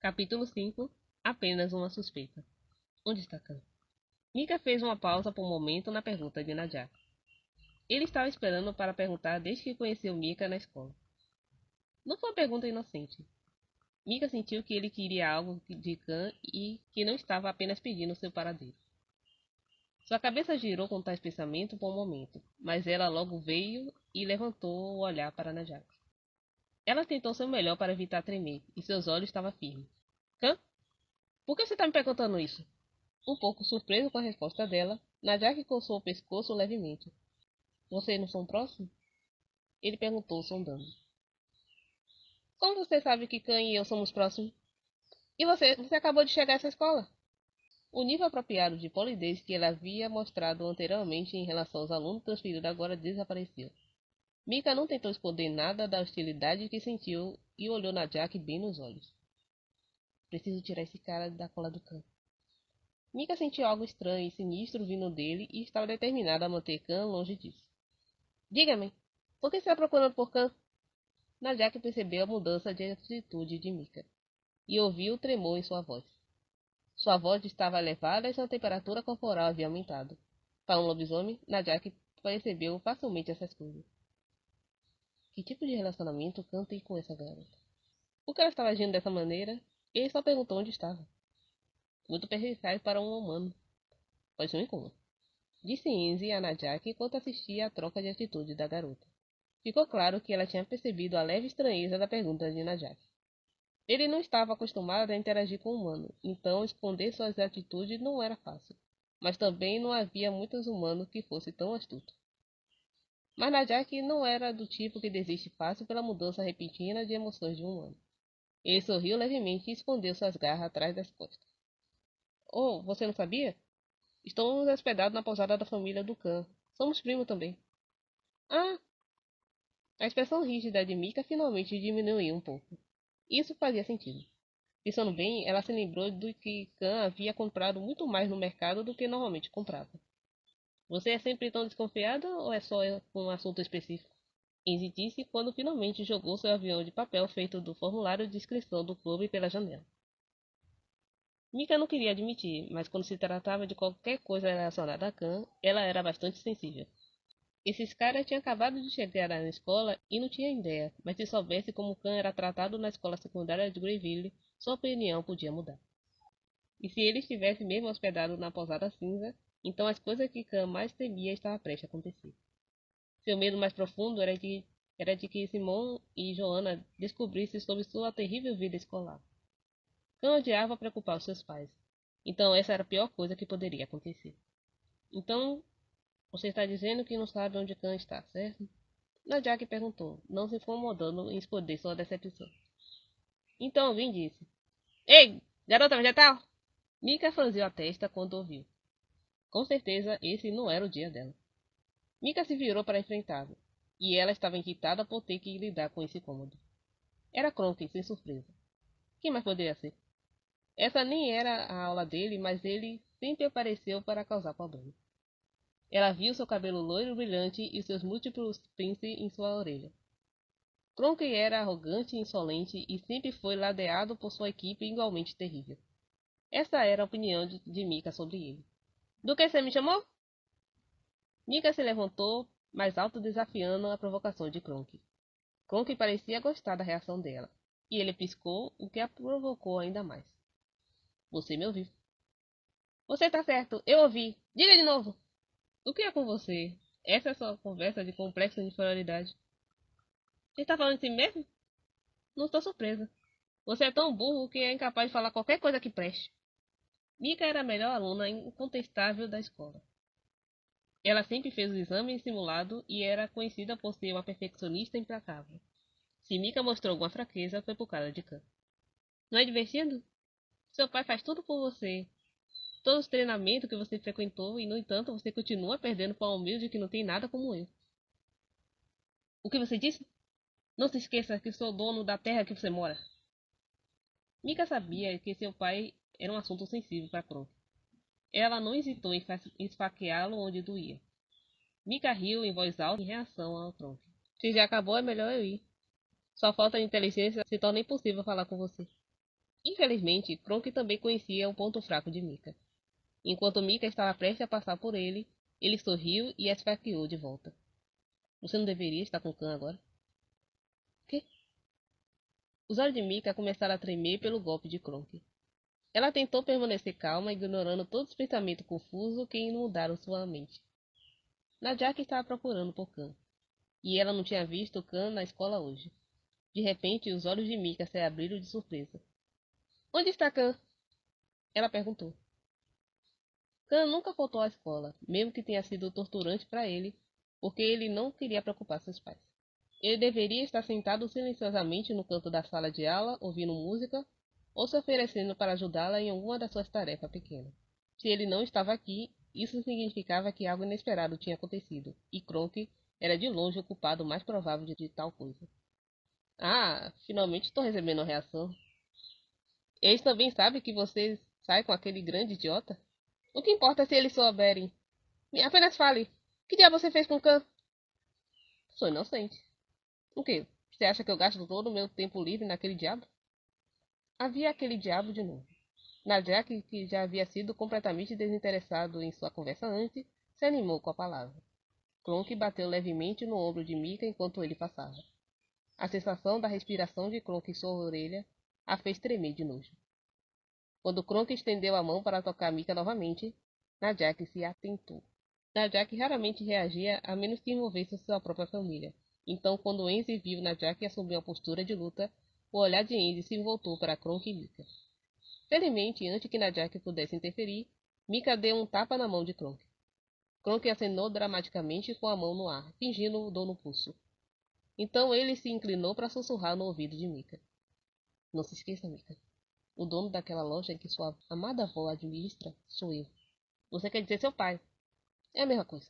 Capítulo 5. Apenas uma suspeita. Onde está Khan? Mika fez uma pausa por um momento na pergunta de Nadia. Ele estava esperando para perguntar desde que conheceu Mika na escola. Não foi uma pergunta inocente. Mika sentiu que ele queria algo de Khan e que não estava apenas pedindo seu paradeiro. Sua cabeça girou com tais pensamentos por um momento, mas ela logo veio e levantou o olhar para Nadia. Ela tentou seu melhor para evitar tremer, e seus olhos estavam firmes. Khan? Por que você está me perguntando isso? Um pouco surpreso com a resposta dela, Najak coçou o pescoço levemente. Vocês não são próximos? Ele perguntou, sondando. Como você sabe que Khan e eu somos próximos? E você acabou de chegar a essa escola? O nível apropriado de polidez que ele havia mostrado anteriormente em relação aos alunos transferidos agora desapareceu. Mika não tentou esconder nada da hostilidade que sentiu e olhou Najak bem nos olhos. Preciso tirar esse cara da cola do Khan. Mika sentiu algo estranho e sinistro vindo dele e estava determinada a manter Khan longe disso. Diga-me, por que está procurando por Khan? Najak percebeu a mudança de atitude de Mika e ouviu o tremor em sua voz. Sua voz estava elevada e sua temperatura corporal havia aumentado. Para um lobisomem, Najak percebeu facilmente essas coisas. Que tipo de relacionamento Khan tem com essa garota? Por que ela estava agindo dessa maneira? Ele só perguntou onde estava. Muito perspicaz para um humano. Pode ser um incômodo. Disse Enzi a Najak enquanto assistia à troca de atitude da garota. Ficou claro que ela tinha percebido a leve estranheza da pergunta de Najak. Ele não estava acostumado a interagir com o humano, então esconder suas atitudes não era fácil. Mas também não havia muitos humanos que fossem tão astutos. Mas Najak não era do tipo que desiste fácil pela mudança repentina de emoções de um humano. Ele sorriu levemente e escondeu suas garras atrás das costas. Oh, você não sabia? Estamos hospedados na pousada da família do Khan. Somos primos também. Ah! A expressão rígida de Mika finalmente diminuiu um pouco. Isso fazia sentido. Pensando bem, ela se lembrou do que Khan havia comprado muito mais no mercado do que normalmente comprava. Você é sempre tão desconfiada ou é só com um assunto específico? Enzi disse quando finalmente jogou seu avião de papel feito do formulário de inscrição do clube pela janela. Mika não queria admitir, mas quando se tratava de qualquer coisa relacionada a Khan, ela era bastante sensível. Esses caras tinham acabado de chegar na escola e não tinha ideia, mas se soubesse como Khan era tratado na escola secundária de Greyville, sua opinião podia mudar. E se ele estivesse mesmo hospedado na Pousada Cinza, então as coisas que Khan mais temia estavam prestes a acontecer. Seu medo mais profundo era de que Simon e Joanna descobrissem sobre sua terrível vida escolar. Khan odiava preocupar os seus pais, então essa era a pior coisa que poderia acontecer. Então, você está dizendo que não sabe onde Khan está, certo? Najak perguntou, não se incomodando em esconder sua decepção. Então alguém disse. Ei, garota vegetal! Mika franziu a testa quando ouviu. Com certeza esse não era o dia dela. Mika se virou para enfrentá-lo, e ela estava irritada por ter que lidar com esse incômodo. Era Kronk, sem surpresa. Quem mais poderia ser? Essa nem era a aula dele, mas ele sempre apareceu para causar problema. Ela viu seu cabelo loiro brilhante e seus múltiplos pinces em sua orelha. Kronk era arrogante e insolente e sempre foi ladeado por sua equipe igualmente terrível. Essa era a opinião de Mika sobre ele. Do que você me chamou? Mika se levantou mais alto desafiando a provocação de Kronk. Kronk parecia gostar da reação dela, e ele piscou, o que a provocou ainda mais. Você me ouviu. Você tá certo, eu ouvi. Diga de novo. O que é com você? Essa é sua conversa de complexo de inferioridade. Você está falando de si mesmo? Não estou surpresa. Você é tão burro que é incapaz de falar qualquer coisa que preste. Mika era a melhor aluna incontestável da escola. Ela sempre fez o exame simulado e era conhecida por ser uma perfeccionista implacável. Se Mika mostrou alguma fraqueza, foi por causa de Khan. Não é divertido? Seu pai faz tudo por você. Todos os treinamentos que você frequentou e, no entanto, você continua perdendo para um humilde que não tem nada como eu. O que você disse? Não se esqueça que sou dono da terra que você mora. Mika sabia que seu pai era um assunto sensível para Kronk. Ela não hesitou em esfaqueá-lo onde doía. Mika riu em voz alta em reação ao Kronk. Se já acabou, é melhor eu ir. Sua falta de inteligência se torna impossível falar com você. Infelizmente, Kronk também conhecia o ponto fraco de Mika. Enquanto Mika estava prestes a passar por ele, ele sorriu e a esfaqueou de volta. Você não deveria estar com Khan agora? Quê? Os olhos de Mika começaram a tremer pelo golpe de Kronk. Ela tentou permanecer calma, ignorando todos os pensamentos confusos que inundaram sua mente. Nadjak estava procurando por Khan, e ela não tinha visto Khan na escola hoje. De repente, os olhos de Mika se abriram de surpresa. Onde está Khan? Ela perguntou. Khan nunca faltou à escola, mesmo que tenha sido torturante para ele, porque ele não queria preocupar seus pais. Ele deveria estar sentado silenciosamente no canto da sala de aula, ouvindo música, ou se oferecendo para ajudá-la em alguma das suas tarefas pequenas. Se ele não estava aqui, isso significava que algo inesperado tinha acontecido, e Kronk era de longe o culpado mais provável de tal coisa. Ah, finalmente estou recebendo uma reação. Eles também sabem que você sai com aquele grande idiota? O que importa se eles souberem? Apenas fale. Que diabo você fez com Khan? Sou inocente. O quê? Você acha que eu gasto todo o meu tempo livre naquele diabo? Havia aquele diabo de novo. Nadjak, que já havia sido completamente desinteressado em sua conversa antes, se animou com a palavra. Kronk bateu levemente no ombro de Mika enquanto ele passava. A sensação da respiração de Kronk em sua orelha a fez tremer de nojo. Quando Kronk estendeu a mão para tocar Mika novamente, Nadjak se atentou. Nadjak raramente reagia a menos que envolvesse sua própria família. Então, quando Enzi viu Nadjak assumir a postura de luta, o olhar de Enzi se voltou para Kronk e Mika. Felizmente, antes que Nadjak pudesse interferir, Mika deu um tapa na mão de Kronk. Kronk acenou dramaticamente com a mão no ar, fingindo dor no pulso. Então ele se inclinou para sussurrar no ouvido de Mika. Não se esqueça, Mika. O dono daquela loja em que sua amada avó administra sou eu. Você quer dizer seu pai. É a mesma coisa.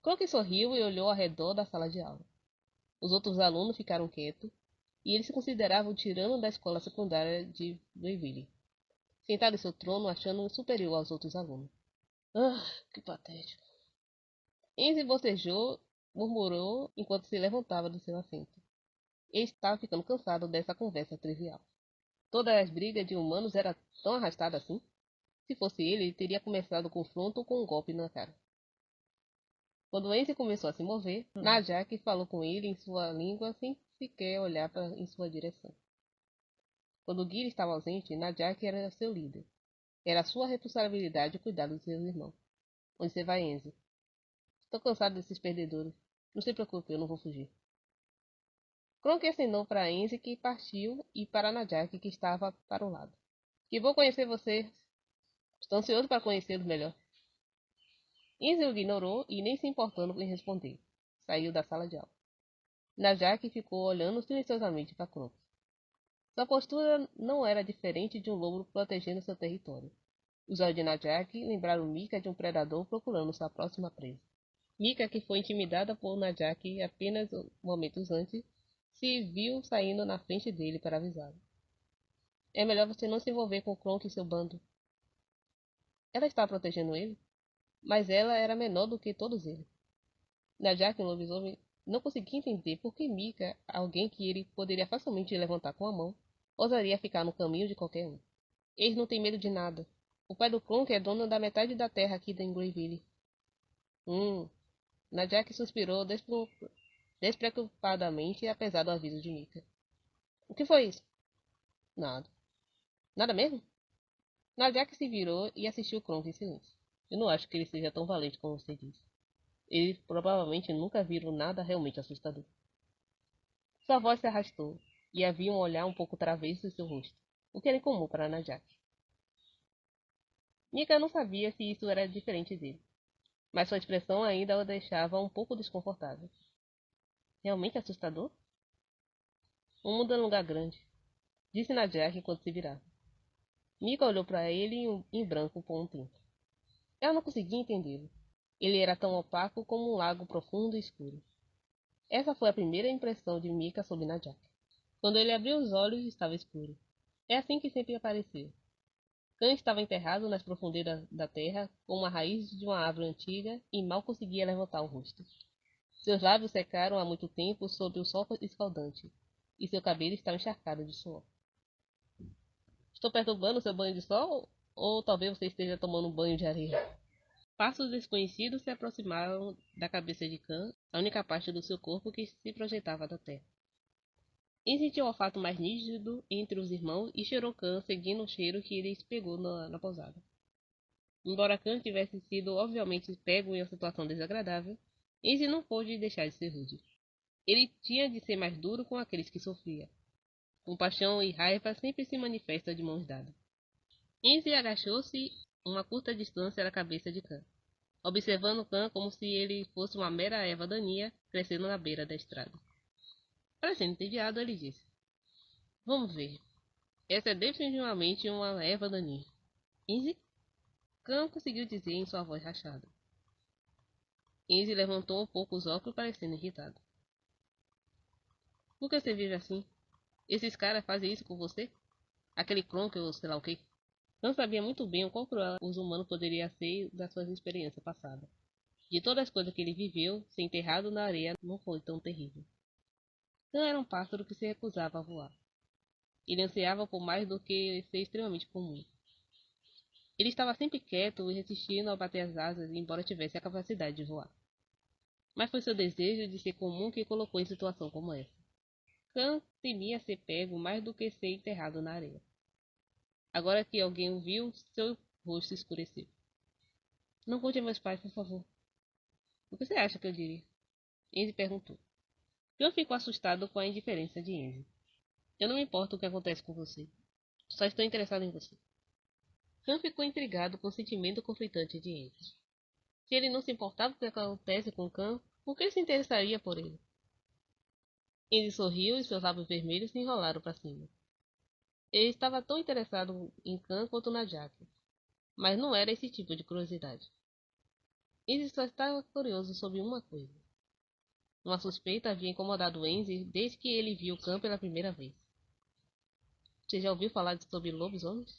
Kronk sorriu e olhou ao redor da sala de aula. Os outros alunos ficaram quietos, e ele se considerava o tirano da escola secundária de Greyville, sentado em seu trono achando-o superior aos outros alunos. Ah, que patético. Enzi bocejou, murmurou enquanto se levantava do seu assento. Ele estava ficando cansado dessa conversa trivial. Todas as brigas de humanos eram tão arrastadas assim? Se fosse ele teria começado o confronto com um golpe na cara. Quando Enzi começou a se mover, Nadjak falou com ele em sua língua sem sequer olhar em sua direção. Quando Giri estava ausente, Nadjak era seu líder. Era sua responsabilidade cuidar dos seus irmãos. Onde você vai, Enzi? Estou cansado desses perdedores. Não se preocupe, eu não vou fugir. Kronk acenou para Enzi, que partiu, e para Nadjak, que estava para o lado. Que bom conhecer você. Estou ansioso para conhecê-los melhor. Enzi o ignorou e nem se importando em responder. Saiu da sala de aula. Nadjak ficou olhando silenciosamente para Kronk. Sua postura não era diferente de um lobo protegendo seu território. Os olhos de Nadjak lembraram Mika de um predador procurando sua próxima presa. Mika, que foi intimidada por Nadjak apenas momentos antes, se viu saindo na frente dele para avisá-lo. É melhor você não se envolver com Kronk e seu bando. Ela estava protegendo ele, mas ela era menor do que todos eles. Nadjak, um lobisomem, não conseguia entender por que Mika, alguém que ele poderia facilmente levantar com a mão, ousaria ficar no caminho de qualquer um. Eles não têm medo de nada. O pai do Kronk é dono da metade da terra aqui em Greyville. Nadjak suspirou despreocupadamente, apesar do aviso de Mika. O que foi isso? Nada. Nada mesmo? Nadjak se virou e assistiu Kronk em silêncio. Eu não acho que ele seja tão valente como você disse. Eles provavelmente nunca viram nada realmente assustador. Sua voz se arrastou, e havia um olhar um pouco travesso em seu rosto, o que era incomum para Nadjak. Mika não sabia se isso era diferente dele, mas sua expressão ainda o deixava um pouco desconfortável. Realmente assustador? O mundo é um lugar grande, disse Nadjak enquanto se virava. Mika olhou para ele em branco por um tempo. Ela não conseguia entendê-lo. Ele era tão opaco como um lago profundo e escuro. Essa foi a primeira impressão de Mika sobre Nadjak. Quando ele abriu os olhos, estava escuro. É assim que sempre apareceu. Khan estava enterrado nas profundezas da terra, com uma raiz de uma árvore antiga, e mal conseguia levantar o rosto. Seus lábios secaram há muito tempo sob o sol escaldante, e seu cabelo estava encharcado de suor. Estou perturbando seu banho de sol? Ou talvez você esteja tomando um banho de areia? Passos desconhecidos se aproximaram da cabeça de Khan, a única parte do seu corpo que se projetava da terra. Ele sentiu o olfato mais nítido entre os irmãos e cheirou Khan seguindo o cheiro que ele pegou na pousada. Embora Khan tivesse sido obviamente pego em uma situação desagradável, Enzi não pôde deixar de ser rude. Ele tinha de ser mais duro com aqueles que sofriam. Compaixão e raiva sempre se manifestam de mãos dadas. Enzi agachou-se uma curta distância da cabeça de Khan, observando Khan como se ele fosse uma mera erva daninha crescendo na beira da estrada. Parecendo entediado, ele disse: Vamos ver. Essa é definitivamente uma erva daninha. Enzi? Khan conseguiu dizer em sua voz rachada. Enzi levantou um pouco os óculos, parecendo irritado. Por que você vive assim? Esses caras fazem isso com você? Aquele Kronk ou sei lá o quê? Não sabia muito bem o quão cruel os humanos poderiam ser das suas experiências passadas. De todas as coisas que ele viveu, ser enterrado na areia não foi tão terrível. Khan era um pássaro que se recusava a voar. Ele ansiava por mais do que ser extremamente comum. Ele estava sempre quieto e resistindo a bater as asas, embora tivesse a capacidade de voar. Mas foi seu desejo de ser comum que o colocou em situação como essa. Khan temia ser pego mais do que ser enterrado na areia. Agora que alguém o viu, seu rosto escureceu. Não conte a meus pais, por favor. O que você acha que eu diria? Enzi perguntou. Khan ficou assustado com a indiferença de Enzi. Eu não me importo o que acontece com você. Só estou interessado em você. Khan ficou intrigado com o sentimento conflitante de Enzi. Se ele não se importava com o que acontece com Khan, por que se interessaria por ele? Enzi sorriu e seus lábios vermelhos se enrolaram para cima. Ele estava tão interessado em Khan quanto na Jaque, mas não era esse tipo de curiosidade. Enzi só estava curioso sobre uma coisa. Uma suspeita havia incomodado Enzi desde que ele viu Khan pela primeira vez. Você já ouviu falar sobre lobisomens?